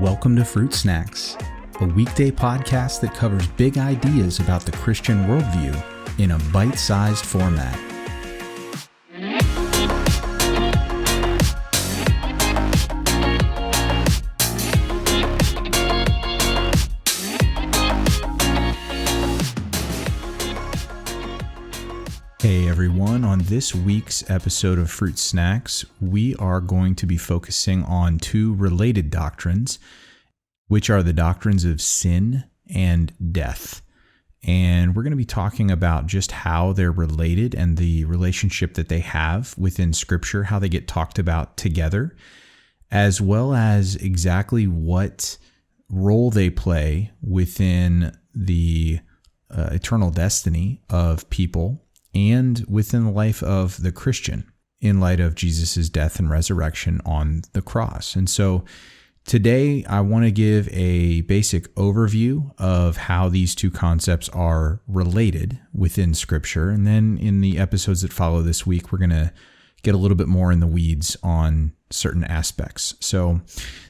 Welcome to Fruit Snacks, a weekday podcast that covers big ideas about the Christian worldview in a bite-sized format. Hey everyone, on this week's episode of Fruit Snacks, we are going to be focusing on two related doctrines, which are the doctrines of sin and death. And we're going to be talking about just how they're related and the relationship that they have within Scripture, how they get talked about together, as well as exactly what role they play within the eternal destiny of people and within the life of the Christian in light of Jesus' death and resurrection on the cross. And so today I want to give a basic overview of how these two concepts are related within Scripture. And then in the episodes that follow this week, we're going to get a little bit more in the weeds on certain aspects. So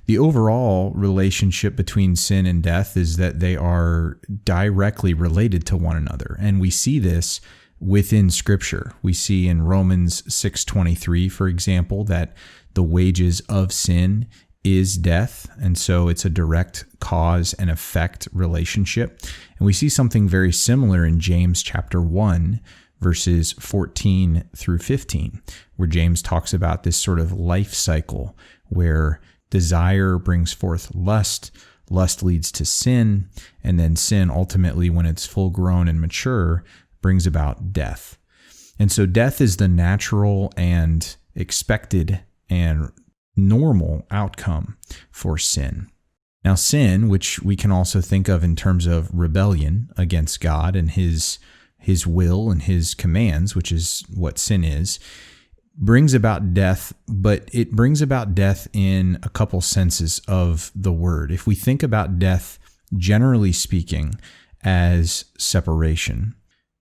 the overall relationship between sin and death is that they are directly related to one another. And we see this within Scripture. We see in Romans 6:23, for example, that the wages of sin is death, and so it's a direct cause and effect relationship. And we see something very similar in James chapter 1, verses 14 through 15, where James talks about this sort of life cycle where desire brings forth lust, lust leads to sin, and then sin ultimately, when it's full grown and mature, brings about death. And so death is the natural and expected and normal outcome for sin. Now, sin, which we can also think of in terms of rebellion against God and his will and his commands, which is what sin is, brings about death, but it brings about death in a couple senses of the word. If we think about death, generally speaking, as separation,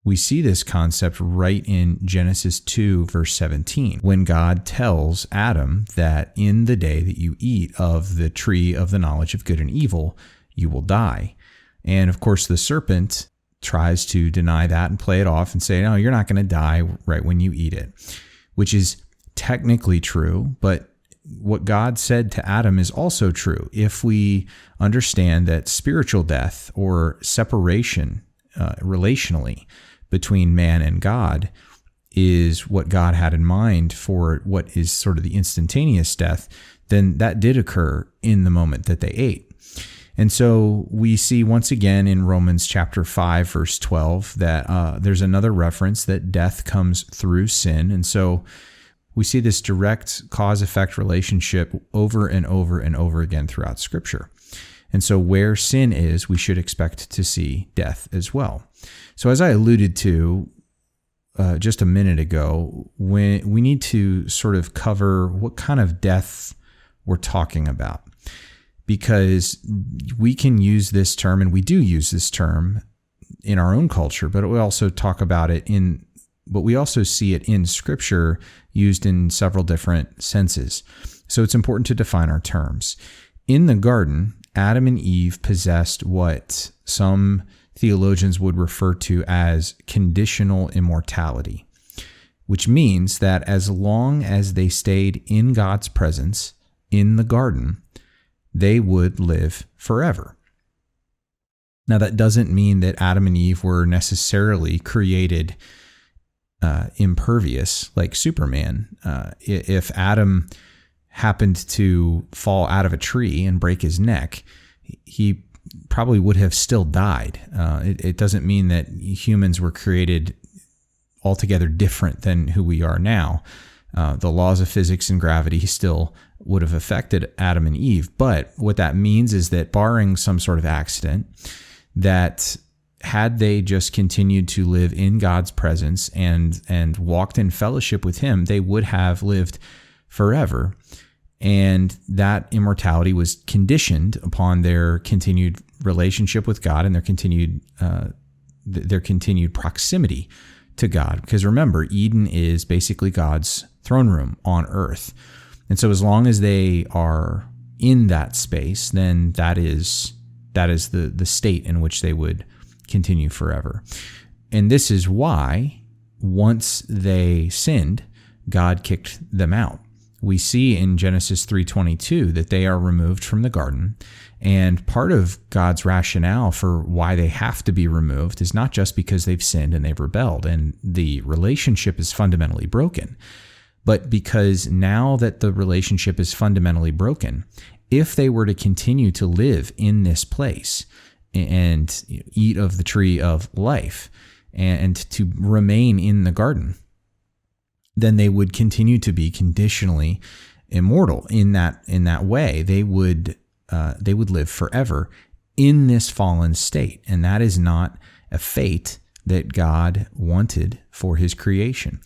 we see this concept right in Genesis 2, verse 17, when God tells Adam that in the day that you eat of the tree of the knowledge of good and evil, you will die. And of course, the serpent tries to deny that and play it off and say, no, you're not going to die right when you eat it, which is technically true. But what God said to Adam is also true. If we understand that spiritual death or separation relationally between man and God is what God had in mind for what is sort of the instantaneous death, then that did occur in the moment that they ate. And so we see once again in Romans chapter 5, verse 12, that there's another reference that death comes through sin. And so we see this direct cause-effect relationship over and over and over again throughout Scripture. And so where sin is, we should expect to see death as well. So as I alluded to just a minute ago, we need to sort of cover what kind of death we're talking about, because we can use this term, and we do use this term in our own culture, but we also talk about it but we also see it in Scripture used in several different senses. So it's important to define our terms. In the garden, Adam and Eve possessed what some theologians would refer to as conditional immortality, which means that as long as they stayed in God's presence in the garden, they would live forever. Now, that doesn't mean that Adam and Eve were necessarily created impervious like Superman. If Adam happened to fall out of a tree and break his neck, he probably would have still died. It doesn't mean that humans were created altogether different than who we are now. The laws of physics and gravity still would have affected Adam and Eve. But what that means is that barring some sort of accident, that had they just continued to live in God's presence and walked in fellowship with him, they would have lived forever. And that immortality was conditioned upon their continued relationship with God and their continued proximity to God. Because remember, Eden is basically God's throne room on earth. And so as long as they are in that space, then that is the state in which they would continue forever. And this is why once they sinned, God kicked them out. We see in Genesis 3:22 that they are removed from the garden. And part of God's rationale for why they have to be removed is not just because they've sinned and they've rebelled and the relationship is fundamentally broken, but because now that the relationship is fundamentally broken, if they were to continue to live in this place and eat of the tree of life and to remain in the garden, then they would continue to be conditionally immortal in that way. They would live forever in this fallen state, and that is not a fate that God wanted for his creation.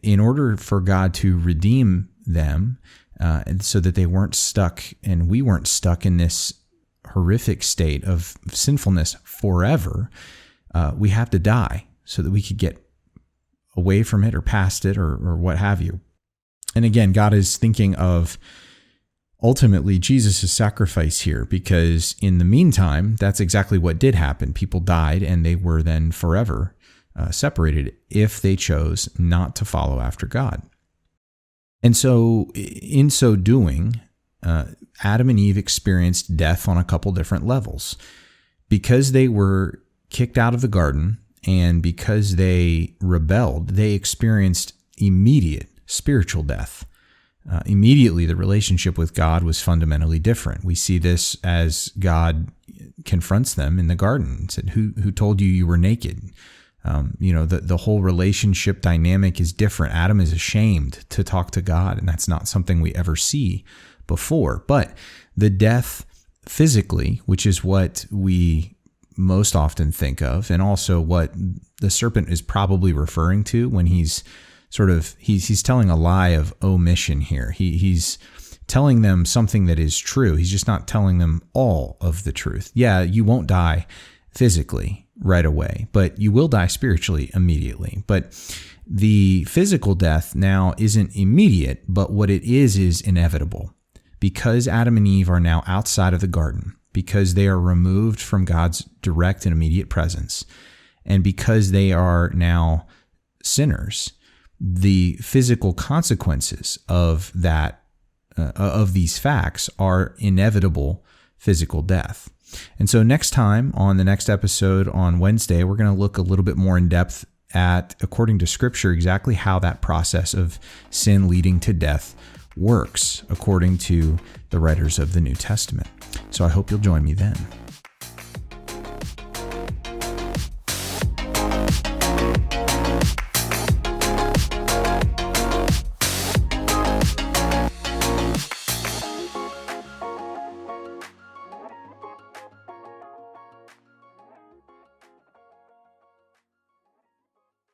In order for God to redeem them, so that they weren't stuck and we weren't stuck in this horrific state of sinfulness forever, we have to die so that we could get away from it or past it or what have you. And again, God is thinking of ultimately Jesus' sacrifice here, because in the meantime, that's exactly what did happen. People died and they were then forever separated if they chose not to follow after God. And so in so doing, Adam and Eve experienced death on a couple different levels. Because they were kicked out of the garden and because they rebelled, they experienced immediate spiritual death. Immediately, the relationship with God was fundamentally different. We see this as God confronts them in the garden and said, who told you were naked? The whole relationship dynamic is different. Adam is ashamed to talk to God, and that's not something we ever see before. But the death physically, which is what we most often think of, and also what the serpent is probably referring to when he's telling a lie of omission here. He's telling them something that is true. He's just not telling them all of the truth. Yeah, you won't die physically right away, but you will die spiritually immediately. But the physical death now isn't immediate, but what it is inevitable. Because Adam and Eve are now outside of the garden, because they are removed from God's direct and immediate presence, and because they are now sinners, the physical consequences of that, of these facts are inevitable physical death. And so next time on the next episode on Wednesday, we're going to look a little bit more in depth at, according to Scripture, exactly how that process of sin leading to death works, according to the writers of the New Testament. So I hope you'll join me then.